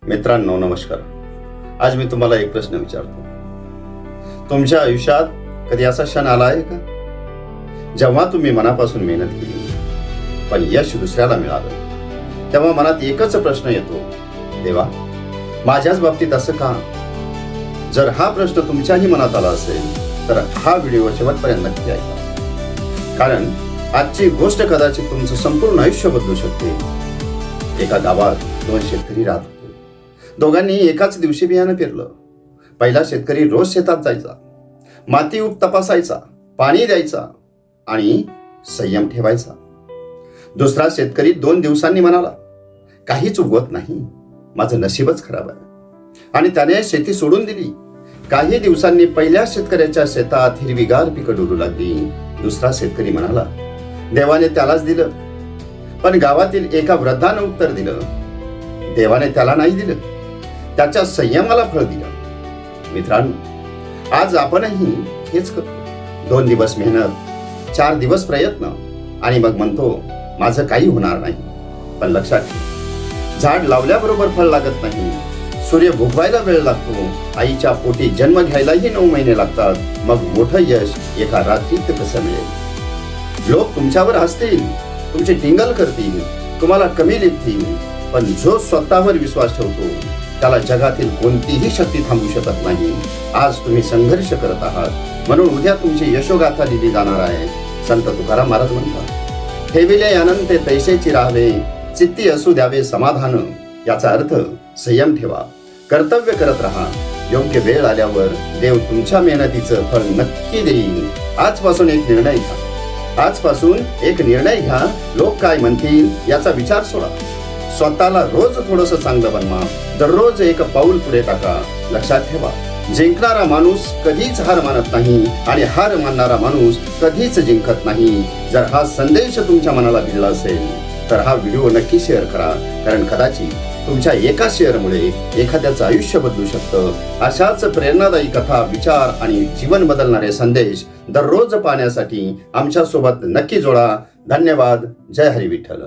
मित्रांनो नमस्कार. आज मी तुम्हाला एक प्रश्न विचारतो. तुमच्या आयुष्यात कधी असा क्षण आला आहे का जेव्हा तुम्ही मनापासून मेहनत केली पण यश दुसऱ्याला मिळालं? तेव्हा मनात एकच प्रश्न येतो, देवा माझ्याच बाबतीत असं का? जर हा प्रश्न तुमच्याही मनात आला असेल तर हा व्हिडिओ शेवटपर्यंत नक्की ऐका, कारण आजची गोष्ट कदाचित तुमचं संपूर्ण आयुष्य बदलू शकते. एका गावात दोन शेतकरी राहत होते. दोघांनी एकाच दिवशी बियाणं पेरलं. पहिला शेतकरी रोज शेतात जायचा, माती तपासायचा, पाणी द्यायचा आणि संयम ठेवायचा. दुसरा शेतकरी 2 दिवसांनी म्हणाला, काहीच उगवत नाही, माझं नशीबच खराब आहे, आणि त्याने शेती सोडून दिली. काही दिवसांनी पहिल्या शेतकऱ्याच्या शेतात हिरवीगार पिकं डोलू लागली. दुसरा शेतकरी म्हणाला, देवाने त्यालाच दिलं. पण गावातील एका वृद्धानं उत्तर दिलं, देवाने त्याला नाही दिलं, त्याच्या संयमाला फळ दिलं. मित्रांनो, आज आपणही हेच करतो. 2 दिवस मेहनत, 4 दिवस प्रयत्न, आणि मग म्हणतो माझं काही होणार नाही. पण लक्षात ठेव, झाड लावल्याबरोबर फळ लागत नाही. सूर्य भुगवायला वेळ लागतो. आईच्या पोटी जन्म घ्यायलाही 9 महिने लागतात. मग मोठं यश एका रात्रीत कसं मिळेल? लोक तुमच्यावर हसतील, तुमची टिंगल करतील, तुम्हाला कमी लेखतील, पण जो स्वतःवर विश्वास ठेवतो त्याला जगातील कोणतीही शक्ती थांबवू शकत नाही. आज तुम्ही संघर्ष करत आहात म्हणून उद्या तुमची यशोगाथा लिहिली जाणार आहे. संत तुकाराम महाराज म्हणतात, ठेविले अनंत तैसेची राहावे, चित्ती असू द्यावे समाधान. याचा अर्थ संयम ठेवा, कर्तव्य करत राहा. योग्य वेळ आल्यावर देव तुमच्या मेहनतीचं फळ नक्की देईल. आजपासून एक निर्णय घ्या. लोक काय म्हणतील याचा विचार सोडा. स्वतःला रोज थोडंसं चांगलं बनवा. दररोज एक पाऊल पुढे टाका. लक्षात ठेवा, जिंकणारा माणूस कधीच हार मानत नाही आणि हार मानणारा माणूस कधीच जिंकत नाही. जर हा संदेश तुमच्या मनाला भिडला असेल तर हा व्हिडिओ नक्की शेअर करा, कारण कदाचित तुमच्या एका शेअरमुळे एखाद्याचं आयुष्य बदलू शकतं. अशाच प्रेरणादायी कथा, विचार आणि जीवन बदलणारे संदेश दररोज पाहण्यासाठी आमच्या सोबत नक्की जोडा. धन्यवाद. जय हरी विठ्ठल.